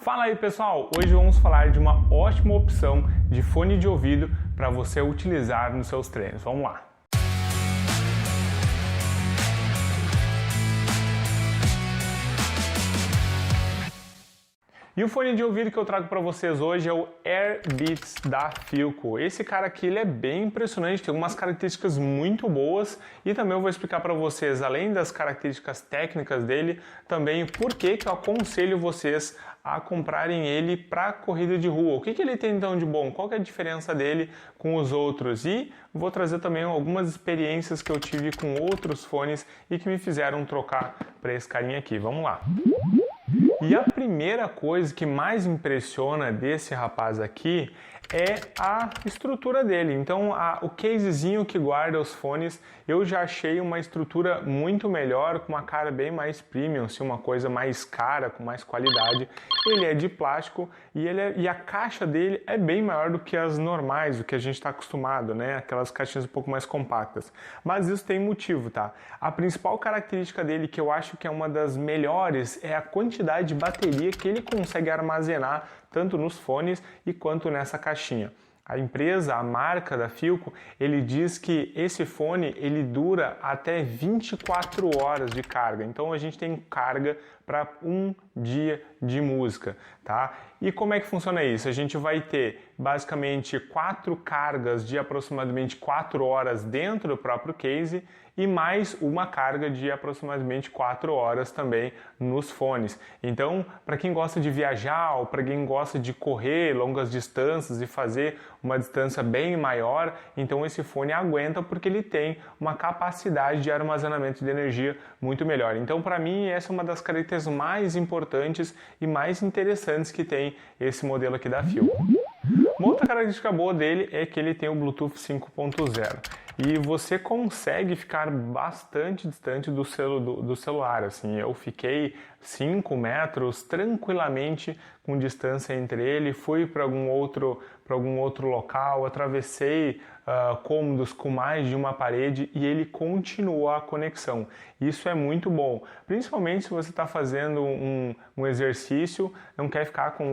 Fala aí pessoal, hoje vamos falar de uma ótima opção de fone de ouvido para você utilizar nos seus treinos. Vamos lá! E o fone de ouvido que eu trago para vocês hoje é o AirBeats da Philco. Esse cara aqui ele é bem impressionante, tem algumas características muito boas e também eu vou explicar para vocês, além das características técnicas dele, também por que eu aconselho vocês a comprarem ele para corrida de rua. O que ele tem então de bom? Qual que é a diferença dele com os outros? E vou trazer também algumas experiências que eu tive com outros fones e que me fizeram trocar para esse carinha aqui. Vamos lá! E a primeira coisa que mais impressiona desse rapaz aqui é a estrutura dele. Então o casezinho que guarda os fones eu já achei uma estrutura muito melhor, com uma cara bem mais premium, assim, uma coisa mais cara, com mais qualidade. Ele é de plástico e a caixa dele é bem maior do que as normais, do que a gente está acostumado, né? Aquelas caixinhas um pouco mais compactas. Mas isso tem motivo, tá? A principal característica dele, que eu acho que é uma das melhores, é a quantidade de bateria que ele consegue armazenar tanto nos fones e quanto nessa caixinha. A empresa, a marca da Philco, ele diz que esse fone ele dura até 24 horas de carga. Então a gente tem carga para um dia de música, tá? E como é que funciona isso? A gente vai ter basicamente 4 cargas de aproximadamente 4 horas dentro do próprio case e mais uma carga de aproximadamente 4 horas também nos fones. Então, para quem gosta de viajar ou para quem gosta de correr longas distâncias e fazer uma distância bem maior, então esse fone aguenta porque ele tem uma capacidade de armazenamento de energia muito melhor. Então, para mim, essa é uma das características mais importantes e mais interessantes que tem esse modelo aqui da Philco. Uma outra característica boa dele é que ele tem o Bluetooth 5.0 e você consegue ficar bastante distante do celular, assim, eu fiquei 5 metros tranquilamente com distância entre ele, fui para algum outro local, atravessei cômodos com mais de uma parede e ele continuou a conexão. Isso é muito bom, principalmente se você está fazendo um exercício, não quer ficar com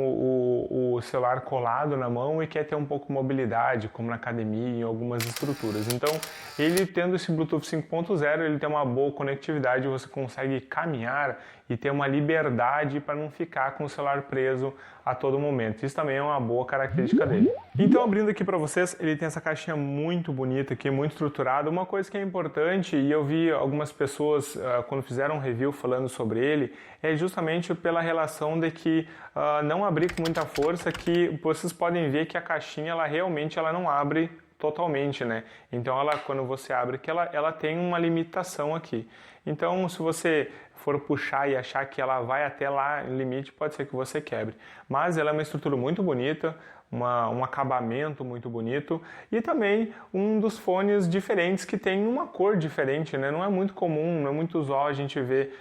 o celular colado na mão e quer ter um pouco de mobilidade, como na academia e em algumas estruturas. Então, ele tendo esse Bluetooth 5.0, ele tem uma boa conectividade, você consegue caminhar e ter uma liberdade para não ficar com o celular preso a todo momento. Isso também é uma boa característica dele. Então, abrindo aqui para vocês, ele tem essa caixinha muito bonita aqui, muito estruturada. Uma coisa que é importante, e eu vi algumas pessoas quando fizeram um review falando sobre ele, é justamente pela relação de que não abrir com muita força, que vocês podem ver que a caixinha ela realmente não abre totalmente, né? Então quando você abre que ela tem uma limitação aqui. Então se você for puxar e achar que ela vai até lá no limite, pode ser que você quebre. Mas ela é uma estrutura muito bonita, um acabamento muito bonito e também um dos fones diferentes que tem uma cor diferente, né? Não é muito comum, não é muito usual a gente ver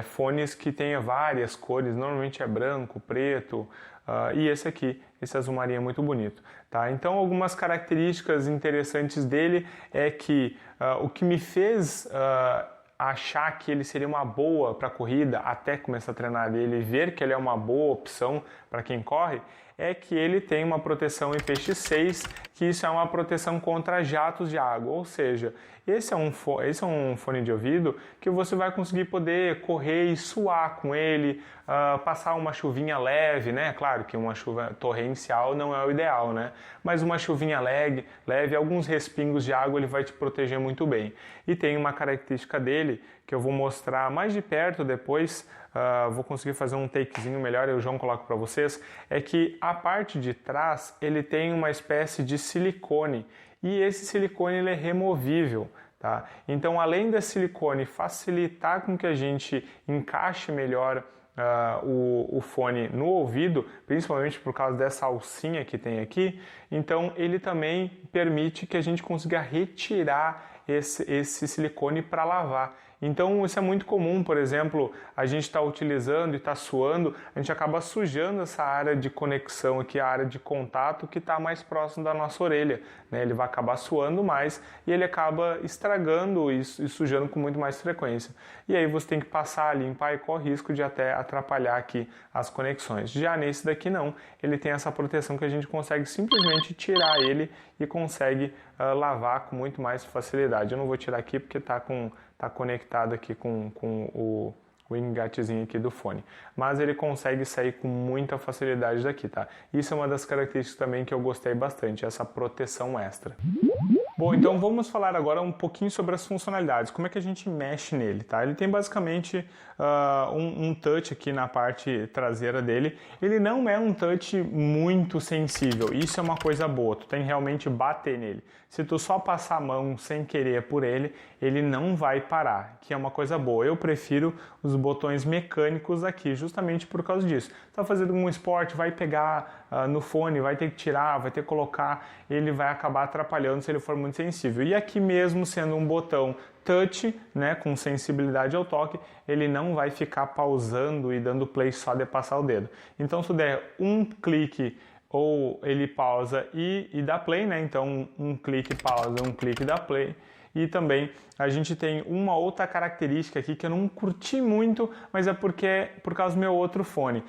fones que tenha várias cores, normalmente é branco, preto, e esse aqui, esse azul marinho é muito bonito, tá? Então algumas características interessantes dele é que o que me fez achar que ele seria uma boa para corrida até começar a treinar dele e ver que ele é uma boa opção para quem corre, é que ele tem uma proteção IPX6, que isso é uma proteção contra jatos de água, ou seja, esse é um fone de ouvido que você vai conseguir poder correr e suar com ele, passar uma chuvinha leve, né? Claro que uma chuva torrencial não é o ideal, né? Mas uma chuvinha leve, alguns respingos de água ele vai te proteger muito bem. E tem uma característica dele que eu vou mostrar mais de perto depois, vou conseguir fazer um takezinho melhor e o João coloca para vocês, é que a parte de trás ele tem uma espécie de silicone e esse silicone ele é removível, tá? Então além desse silicone facilitar com que a gente encaixe melhor o fone no ouvido, principalmente por causa dessa alcinha que tem aqui, então ele também permite que a gente consiga retirar esse silicone para lavar. Então isso é muito comum, por exemplo, a gente está utilizando e está suando, a gente acaba sujando essa área de conexão aqui, a área de contato que está mais próximo da nossa orelha, né? Ele vai acabar suando mais e ele acaba estragando e sujando com muito mais frequência. E aí você tem que passar a limpar e corre risco de até atrapalhar aqui as conexões. Já nesse daqui não, ele tem essa proteção que a gente consegue simplesmente tirar ele e consegue lavar com muito mais facilidade. Eu não vou tirar aqui porque está conectado aqui com o engatezinho aqui do fone, mas ele consegue sair com muita facilidade daqui, tá? Isso é uma das características também que eu gostei bastante, essa proteção extra. Bom, então vamos falar agora um pouquinho sobre as funcionalidades, como é que a gente mexe nele, tá? Ele tem basicamente um touch aqui na parte traseira dele, ele não é um touch muito sensível, isso é uma coisa boa, tu tem que realmente bater nele. Se tu só passar a mão sem querer por ele, ele não vai parar, que é uma coisa boa. Eu prefiro os botões mecânicos aqui, justamente por causa disso. Tá fazendo um esporte, vai pegar no fone, vai ter que tirar, vai ter que colocar, ele vai acabar atrapalhando se ele for muito sensível. E aqui mesmo sendo um botão touch, né, com sensibilidade ao toque, ele não vai ficar pausando e dando play só de passar o dedo. Então se tu der um clique ou ele pausa e dá play, né? Então um clique pausa, um clique dá play. E também a gente tem uma outra característica aqui que eu não curti muito, mas é porque é por causa do meu outro fone.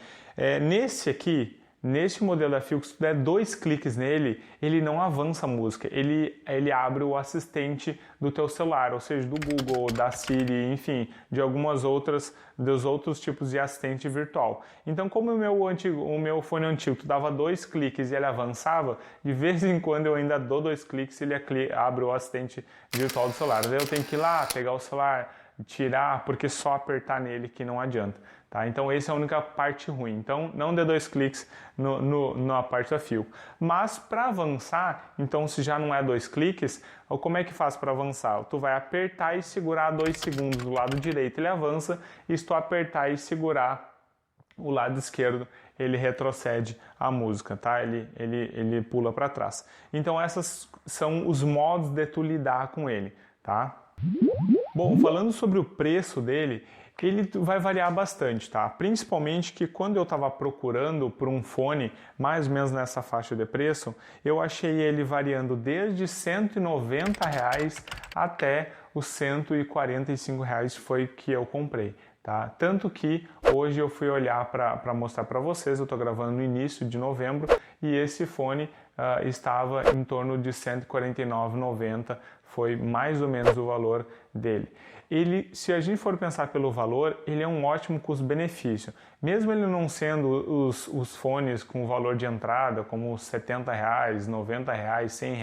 Nesse modelo da Philips, se tu der 2 cliques nele, ele não avança a música, ele abre o assistente do teu celular, ou seja, do Google, da Siri, enfim, dos outros tipos de assistente virtual. Então, como o meu fone antigo, tu dava 2 cliques e ele avançava, de vez em quando eu ainda dou 2 cliques e ele abre o assistente virtual do celular. Daí eu tenho que ir lá, pegar o celular, tirar, porque só apertar nele que não adianta. Tá? Então essa é a única parte ruim. Então não dê 2 cliques na parte da Philips. Mas para avançar, então se já não é 2 cliques, como é que faz para avançar? Tu vai apertar e segurar 2 segundos do lado direito, ele avança, e se tu apertar e segurar o lado esquerdo, ele retrocede a música, tá? Ele pula para trás. Então esses são os modos de tu lidar com ele, tá? Bom, falando sobre o preço dele, ele vai variar bastante, tá? Principalmente que quando eu estava procurando por um fone mais ou menos nessa faixa de preço, eu achei ele variando desde R$ 190 até os R$ 145 foi que eu comprei. Tá? Tanto que hoje eu fui olhar para mostrar para vocês, eu estou gravando no início de novembro e esse fone estava em torno de R$ 149,90, foi mais ou menos o valor dele. Se a gente for pensar pelo valor, ele é um ótimo custo-benefício. Mesmo ele não sendo os fones com valor de entrada, como R$ 70, R$ 90, R$ 100,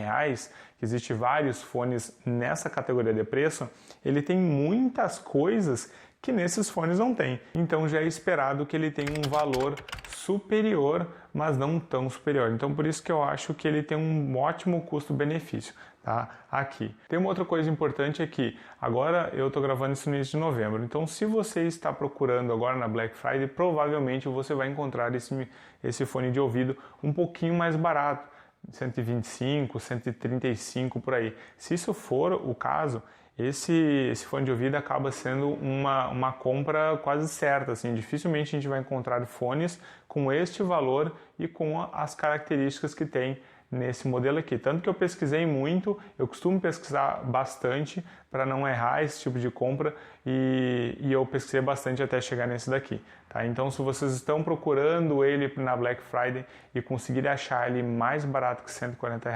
que existem vários fones nessa categoria de preço, ele tem muitas coisas que nesses fones não tem. Então já é esperado que ele tenha um valor superior, mas não tão superior. Então por isso que eu acho que ele tem um ótimo custo-benefício, tá? Aqui. Tem uma outra coisa importante aqui. Agora eu estou gravando isso no início de novembro. Então se você está procurando agora na Black Friday, provavelmente você vai encontrar esse fone de ouvido um pouquinho mais barato. 125, 135 por aí. Se isso for o caso, esse fone de ouvido acaba sendo uma compra quase certa, assim, dificilmente a gente vai encontrar fones com este valor e com as características que tem nesse modelo aqui. Tanto que eu pesquisei muito, eu costumo pesquisar bastante para não errar esse tipo de compra e eu pesquisei bastante até chegar nesse daqui. Tá? Então se vocês estão procurando ele na Black Friday e conseguirem achar ele mais barato que R$ 140,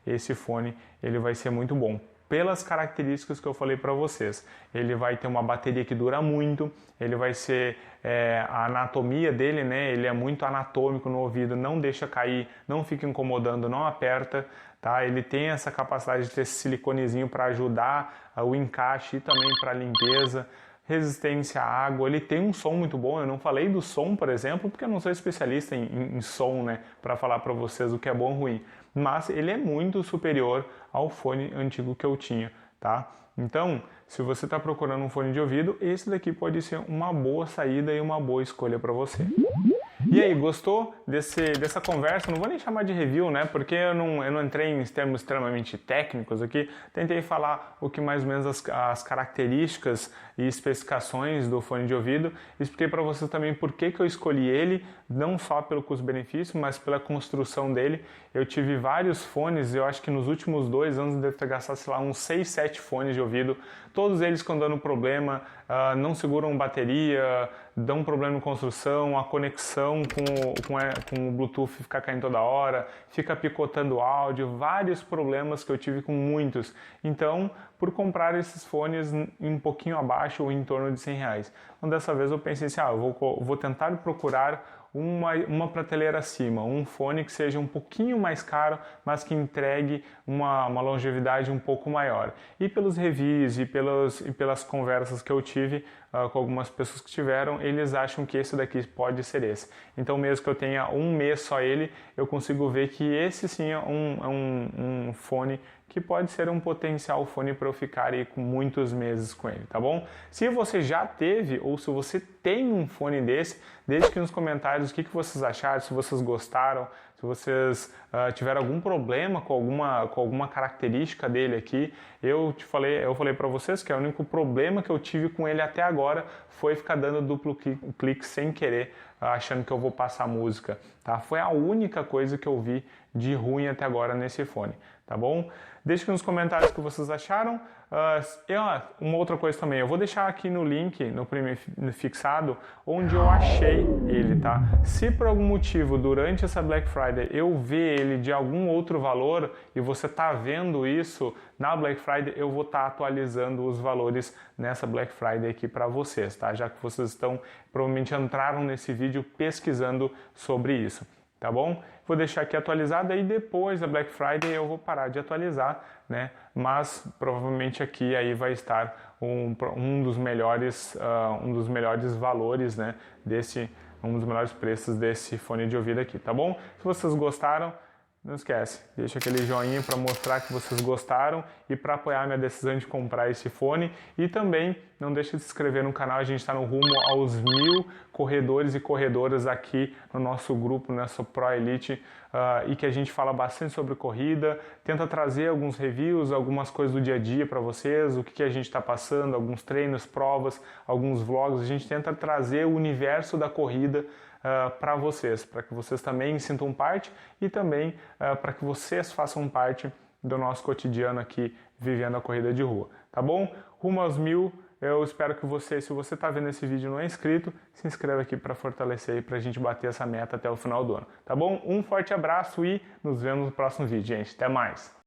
esse fone ele vai ser muito bom. Pelas características que eu falei para vocês. Ele vai ter uma bateria que dura muito, ele vai ser, a anatomia dele, né? Ele é muito anatômico no ouvido, não deixa cair, não fica incomodando, não aperta, tá? Ele tem essa capacidade de ter esse siliconezinho para ajudar o encaixe e também para limpeza. Resistência à água, ele tem um som muito bom. Eu não falei do som, por exemplo, porque eu não sou especialista em som, né, para falar para vocês o que é bom ou ruim, mas ele é muito superior ao fone antigo que eu tinha, tá? Então, se você está procurando um fone de ouvido, esse daqui pode ser uma boa saída e uma boa escolha para você. E E aí, gostou dessa conversa? Não vou nem chamar de review, né? Porque eu não entrei em termos extremamente técnicos aqui. Tentei falar o que mais ou menos as características e especificações do fone de ouvido. Expliquei para vocês também por que eu escolhi ele, não só pelo custo-benefício, mas pela construção dele. Eu tive vários fones, eu acho que nos últimos 2 anos eu devo ter gastado, sei lá, uns 6, 7 fones de ouvido. Todos eles com dando problema, não seguram bateria, dão problema em construção, a conexão com o Bluetooth fica caindo toda hora, fica picotando o áudio, vários problemas que eu tive com muitos. Então, por comprar esses fones um pouquinho abaixo ou em torno de R$100. Então, dessa vez eu pensei assim, eu vou tentar procurar uma prateleira acima, um fone que seja um pouquinho mais caro, mas que entregue uma longevidade um pouco maior. E pelos reviews e pelas conversas que eu tive com algumas pessoas que tiveram, eles acham que esse daqui pode ser esse. Então mesmo que eu tenha um mês só ele, eu consigo ver que esse sim é um fone que pode ser um potencial fone para eu ficar aí com muitos meses com ele, tá bom? Se você já teve ou se você tem um fone desse, deixe aqui nos comentários o que vocês acharam, se vocês gostaram, se vocês tiveram algum problema com alguma característica dele aqui. Eu falei para vocês que o único problema que eu tive com ele até agora foi ficar dando duplo clique sem querer, achando que eu vou passar música, tá? Foi a única coisa que eu vi de ruim até agora nesse fone, tá bom? Deixe aqui nos comentários o que vocês acharam. Uma outra coisa também, eu vou deixar aqui no link, no fixado, onde eu achei ele, tá? Se por algum motivo, durante essa Black Friday, eu ver ele de algum outro valor e você tá vendo isso na Black Friday, eu vou estar atualizando os valores nessa Black Friday aqui para vocês, tá? Já que vocês provavelmente entraram nesse vídeo pesquisando sobre isso. Tá bom? Vou deixar aqui atualizado, aí depois da Black Friday eu vou parar de atualizar, né? Mas provavelmente aqui aí vai estar um dos melhores valores, né? Um dos melhores preços desse fone de ouvido aqui, tá bom? Se vocês gostaram, não esquece, deixa aquele joinha para mostrar que vocês gostaram e para apoiar minha decisão de comprar esse fone. E também não deixe de se inscrever no canal, a gente está no rumo aos 1000 corredores e corredoras aqui no nosso grupo, nessa Pro Elite, e que a gente fala bastante sobre corrida, tenta trazer alguns reviews, algumas coisas do dia a dia para vocês, o que a gente está passando, alguns treinos, provas, alguns vlogs, a gente tenta trazer o universo da corrida para vocês, para que vocês também sintam parte e também para que vocês façam parte do nosso cotidiano aqui, vivendo a corrida de rua, tá bom? Rumo aos 1000, eu espero que você, se você está vendo esse vídeo e não é inscrito, se inscreva aqui para fortalecer e para a gente bater essa meta até o final do ano, tá bom? Um forte abraço e nos vemos no próximo vídeo, gente. Até mais!